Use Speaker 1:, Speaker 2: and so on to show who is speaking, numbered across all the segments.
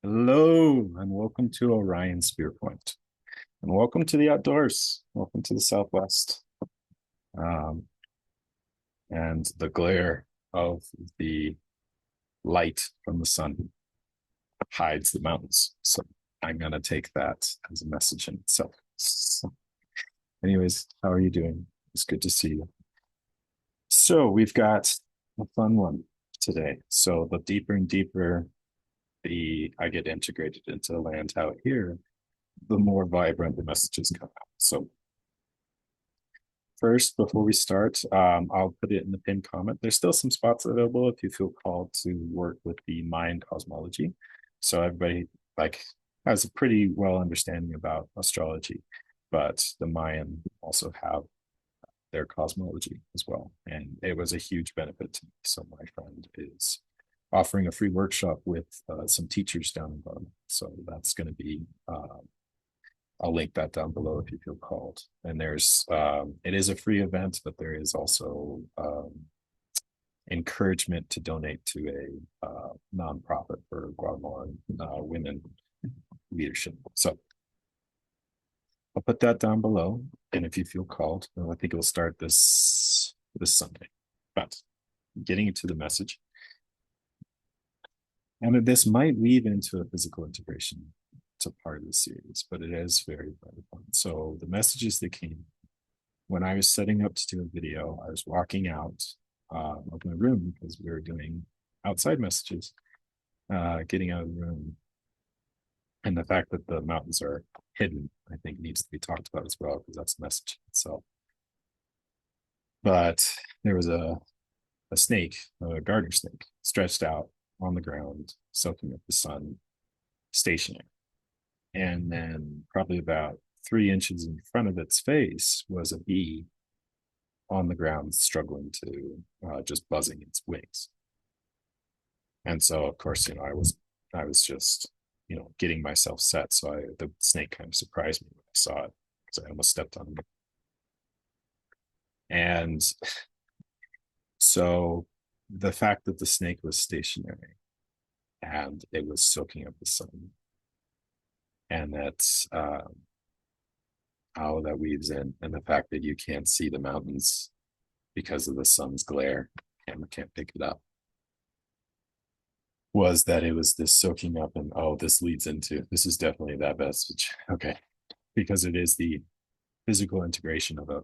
Speaker 1: Hello, and welcome to Orion Spear Point, and welcome to the outdoors. Welcome to the Southwest, um, and the glare of the light from the sun hides the mountains. So I'm gonna take that as a message in itself. So, anyways, how are you doing? It's good to see you. So we've got a fun one today. So the deeper and deeper the I get integrated into the land out here, the more vibrant the messages come out. So first, before we start, I'll put it in the pinned comment. There's still some spots available if you feel called to work with the Mayan cosmology. So everybody like has a pretty well understanding about astrology, but the Mayan also have their cosmology as well, and it was a huge benefit to me. So my friend is offering a free workshop with some teachers down in Burma. So that's going to be I'll link that down below if you feel called. And there's it is a free event, but there is also encouragement to donate to a nonprofit for Guatemalan women leadership. So I'll put that down below. And if you feel called, I think it'll start this Sunday. But getting into the message, and this might weave into a physical integration to part of the series, but it is very, very fun. So the messages that came when I was setting up to do a video, I was walking out of my room because we were doing outside messages, getting out of the room. And the fact that the mountains are hidden, I think, needs to be talked about as well, because that's the message itself. But there was a snake, a garter snake, stretched out on the ground, soaking up the sun, stationary. And then, probably about 3 inches in front of its face, was a bee on the ground, struggling to just buzzing its wings. And so, of course, I was just, getting myself set. So the snake kind of surprised me when I saw it because I almost stepped on it. And so the fact that the snake was stationary and it was soaking up the sun, and that's how that weaves in, and the fact that you can't see the mountains because of the sun's glare, camera can't pick it up, was that it was this soaking up. And this leads into, this is definitely that message. Okay, because it is the physical integration of it.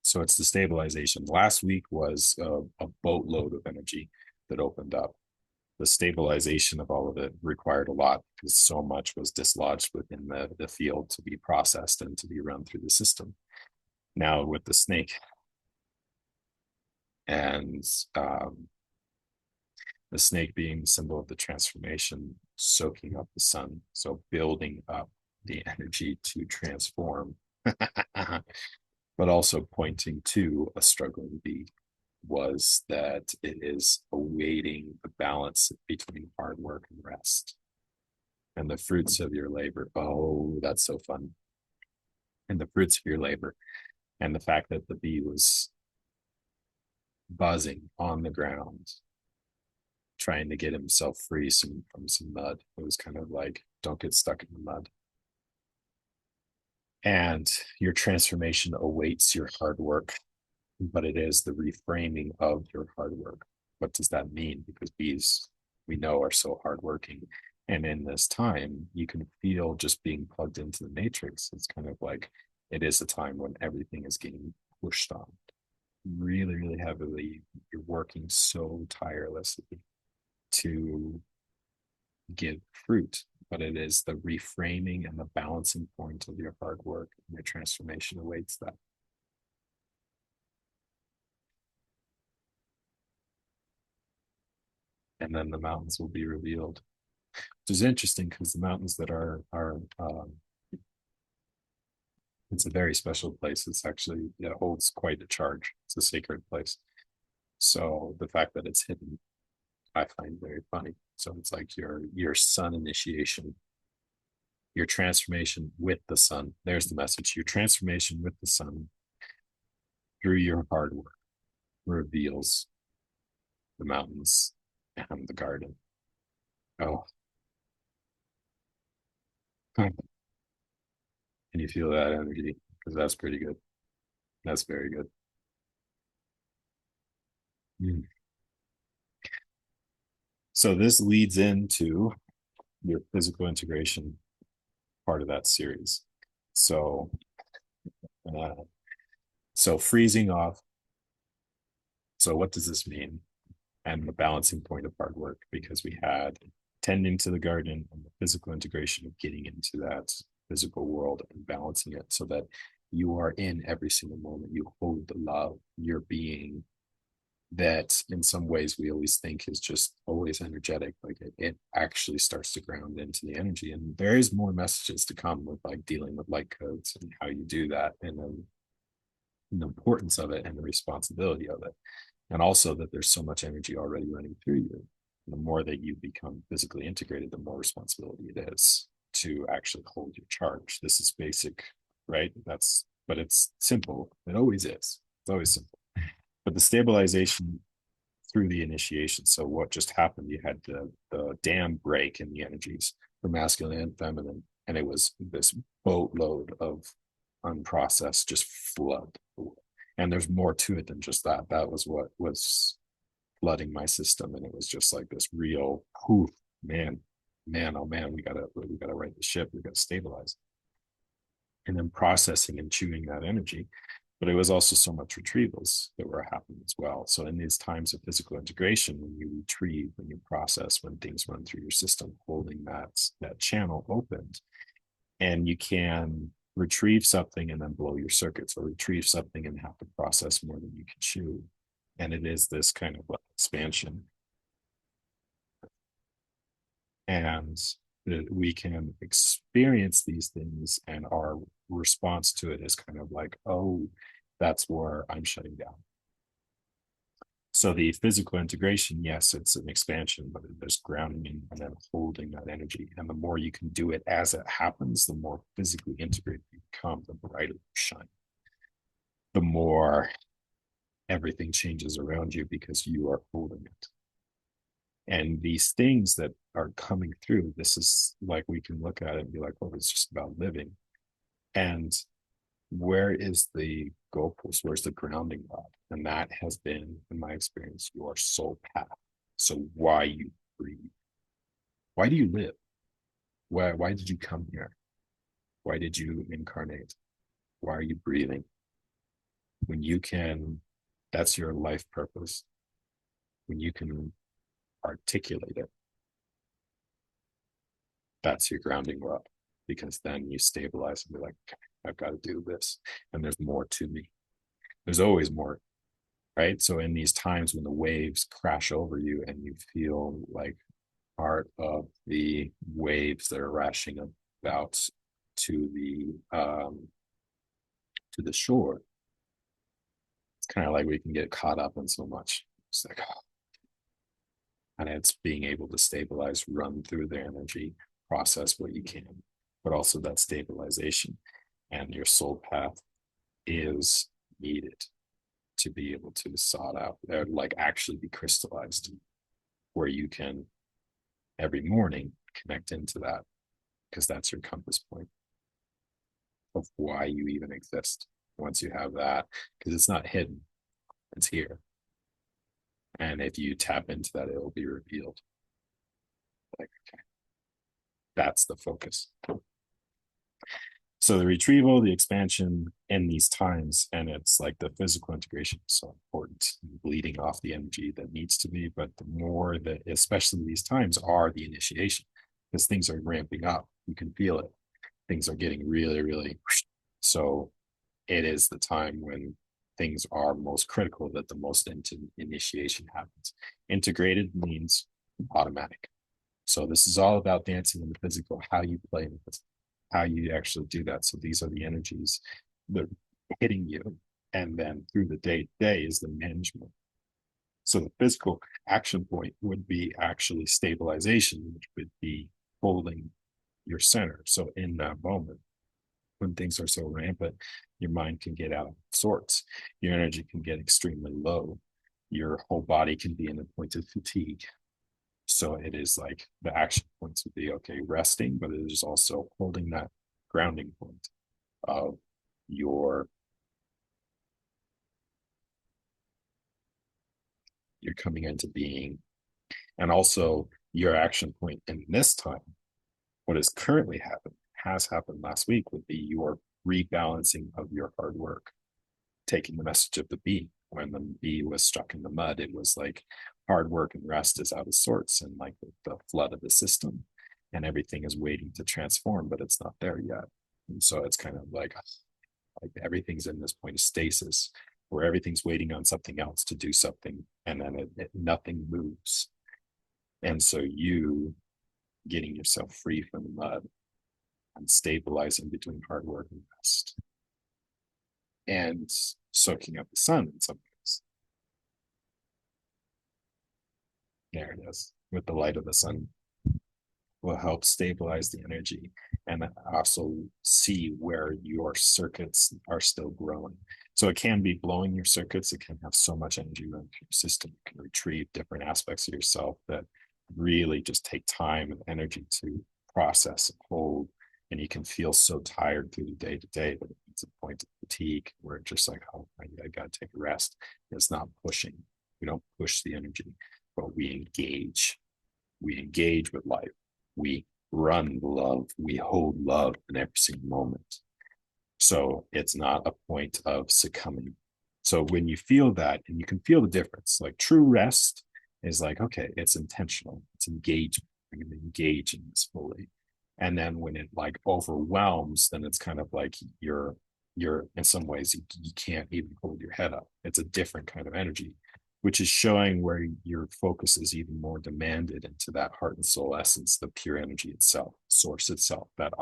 Speaker 1: So it's the stabilization. Last week was a boatload of energy that opened up. The stabilization of all of it required a lot because so much was dislodged within the field to be processed and to be run through the system. Now with the snake and the snake being the symbol of the transformation, soaking up the sun, so building up the energy to transform, but also pointing to a struggling bee, was that it is awaiting the balance between hard work and rest and the fruits of your labor. Oh, that's so fun. And the fruits of your labor. And the fact that the bee was buzzing on the ground, trying to get himself free from some mud. It was kind of like, don't get stuck in the mud. And your transformation awaits your hard work, but it is the reframing of your hard work. What does that mean? Because bees, we know, are so hardworking. And in this time, you can feel just being plugged into the matrix. It's kind of like it is a time when everything is getting pushed on really, really heavily. You're working so tirelessly to give fruit, but it is the reframing and the balancing point of your hard work, and your transformation awaits that. And then the mountains will be revealed, which is interesting because the mountains that are it's a very special place. It's actually, it holds quite a charge. It's a sacred place. So the fact that it's hidden, I find very funny. So it's like your sun initiation, your transformation with the sun. There's the message. Your transformation with the sun through your hard work reveals the mountains and the garden. Oh, And you feel that energy because that's pretty good. That's very good. Mm. So this leads into your physical integration part of that series. So, uh, so freezing off. So what does this mean? And the balancing point of hard work, because we had tending to the garden and the physical integration of getting into that physical world and balancing it so that you are in every single moment. You hold the love, your being, that in some ways we always think is just always energetic. Like it actually starts to ground into the energy. And there is more messages to come with like dealing with light codes and how you do that, and then the importance of it and the responsibility of it. And also that there's so much energy already running through you. The more that you become physically integrated, the more responsibility it is to actually hold your charge. This is basic, right? But it's simple. It always is. It's always simple. But the stabilization through the initiation. So what just happened? You had the dam break in the energies for masculine and feminine, and it was this boatload of unprocessed just flood. And there's more to it than just that. That was what was flooding my system, and it was just like this real, whew, man, oh man, we gotta right the ship. We gotta stabilize, and then processing and chewing that energy. But it was also so much retrievals that were happening as well. So in these times of physical integration, when you retrieve, when you process, when things run through your system, holding that channel opened, and you can retrieve something and then blow your circuits, or retrieve something and have to process more than you can chew. And it is this kind of like expansion. And we can experience these things, and our response to it is kind of like, oh, that's where I'm shutting down. So the physical integration, yes, it's an expansion, but there's grounding and then holding that energy. And the more you can do it as it happens, the more physically integrated you become, the brighter you shine, the more everything changes around you because you are holding it. And these things that are coming through, this is like, we can look at it and be like, well, it's just about living. And where is the goalpost? Where's the grounding rod? And that has been, in my experience, your soul path. So why you breathe? Why do you live? Why did you come here? Why did you incarnate? Why are you breathing? When you can, that's your life purpose. When you can articulate it, that's your grounding rod, because then you stabilize and be like, okay, I've got to do this. And there's more to me. There's always more, right? So in these times when the waves crash over you and you feel like part of the waves that are rushing about to the shore, it's kind of like we can get caught up in so much. It's like, oh. And it's being able to stabilize, run through the energy, process what you can, but also that stabilization. And your soul path is needed to be able to sort out, like actually be crystallized, where you can every morning connect into that, because that's your compass point of why you even exist. Once you have that, because it's not hidden, it's here. And if you tap into that, it will be revealed. Like, okay, that's the focus. So the retrieval, the expansion in these times, and it's like the physical integration is so important, bleeding off the energy that needs to be. But the more that, especially these times, are the initiation, because things are ramping up. You can feel it. Things are getting really, really. So it is the time when things are most critical, that the most initiation happens. Integrated means automatic. So this is all about dancing in the physical, how you play with it, how you actually do that. So these are the energies that are hitting you. And then through the day to day is the management. So the physical action point would be actually stabilization, which would be holding your center. So in that moment, when things are so rampant, your mind can get out of sorts. Your energy can get extremely low. Your whole body can be in a point of fatigue. So it is like the action points would be, okay, resting, but it is also holding that grounding point. of your coming into being, and also your action point in this time. What is currently happened has happened last week would be your rebalancing of your hard work, taking the message of the bee. When the bee was struck in the mud, it was like hard work and rest is out of sorts, and like the flood of the system, and everything is waiting to transform, but it's not there yet. And so it's kind of like everything's in this point of stasis where everything's waiting on something else to do something, and then nothing moves. And so you getting yourself free from the mud and stabilizing between hard work and rest and soaking up the sun in some ways. There it is, with the light of the sun will help stabilize the energy and also see where your circuits are still growing. So it can be blowing your circuits. It can have so much energy running through your system. You can retrieve different aspects of yourself that really just take time and energy to process and hold. And you can feel so tired through the day to day that it's a point of fatigue where it's just like, oh, I got to take a rest. It's not pushing. We don't push the energy, but we engage. We engage with life. We run love. We hold love in every single moment. So it's not a point of succumbing. So when you feel that, and you can feel the difference, like true rest is like, okay, it's intentional, it's engagement. I'm going to engage in this fully. And then when it like overwhelms, then it's kind of like you're in some ways you can't even hold your head up. It's a different kind of energy, which is showing where your focus is even more demanded into that heart and soul essence, the pure energy itself, source itself, that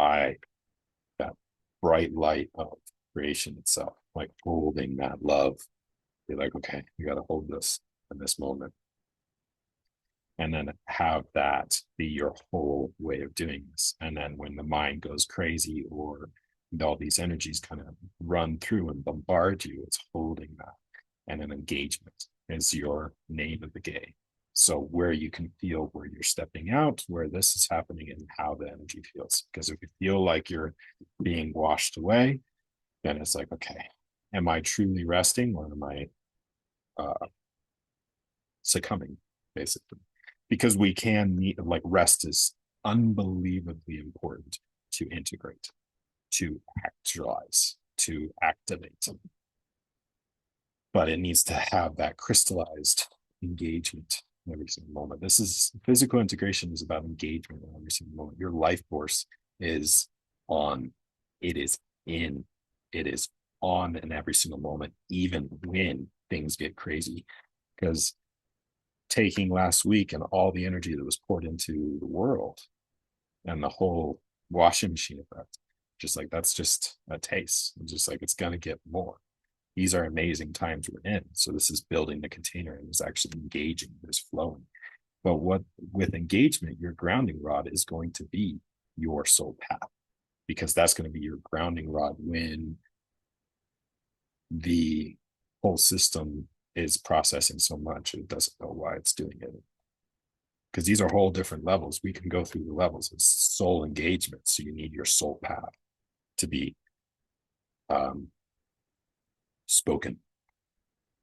Speaker 1: bright light of creation itself, like holding that love. Be like, okay, you got to hold this in this moment. And then have that be your whole way of doing this. And then when the mind goes crazy or all these energies kind of run through and bombard you, it's holding that. And an engagement is your name of the game. So where you can feel where you're stepping out, where this is happening, and how the energy feels. Because if you feel like you're being washed away, then it's like, okay, am I truly resting, or am I succumbing, basically? Because we can need, like, rest is unbelievably important to integrate, to actualize, to activate. But it needs to have that crystallized engagement in every single moment. This is physical integration is about engagement in every single moment. Your life force is on, it is in, it is on in every single moment, even when things get crazy. Because taking last week and all the energy that was poured into the world and the whole washing machine effect, just like that's just a taste. It's just like it's gonna get more. These are amazing times we're in. So this is building the container and is actually engaging, there's flowing. But what with engagement, your grounding rod is going to be your soul path, because that's going to be your grounding rod when the whole system is processing so much it doesn't know why it's doing it. Because these are whole different levels. We can go through the levels. It's soul engagement. So you need your soul path to be spoken,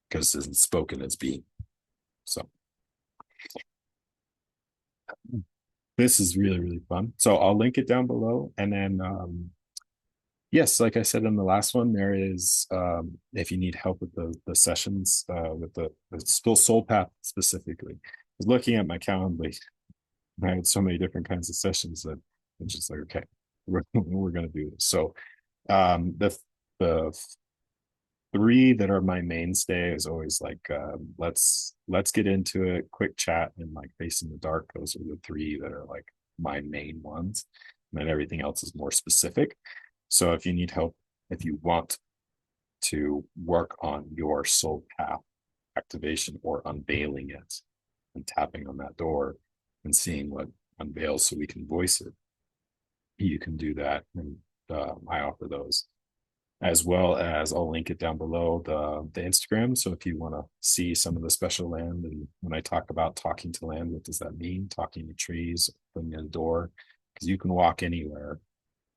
Speaker 1: because it's spoken as being. So this is really, really fun. So I'll link it down below. And then, yes, like I said in the last one, there is, if you need help with the sessions, with the Spill Soul Path specifically, I was looking at my calendar. I had so many different kinds of sessions that it's just like, okay, we're going to do this. So the three that are my mainstay is always like, let's get into it, quick chat, and like Face in the Dark. Those are the three that are like my main ones, and then everything else is more specific. So if you need help, if you want to work on your soul path activation or unveiling it and tapping on that door and seeing what unveils so we can voice it, you can do that. And I offer those, as well as I'll link it down below the Instagram. So if you want to see some of the special land, and when I talk about talking to land, what does that mean? Talking to trees, opening a door, because you can walk anywhere,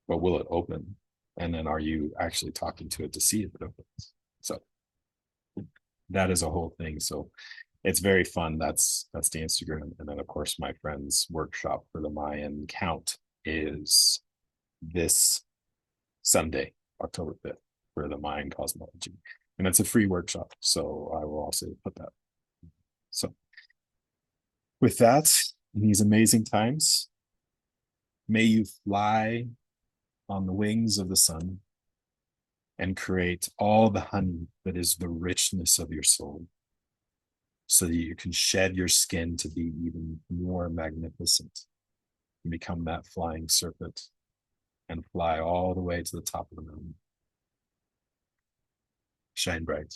Speaker 1: but will it open? And then are you actually talking to it to see if it opens? So that is a whole thing. So it's very fun. That's the Instagram. And then of course my friend's workshop for the Mayan count is this Sunday, October 5th, for the Mayan cosmology. And it's a free workshop. So I will also put that. So with that, in these amazing times, may you fly on the wings of the sun and create all the honey that is the richness of your soul, so that you can shed your skin to be even more magnificent and become that flying serpent and fly all the way to the top of the mountain. Shine bright.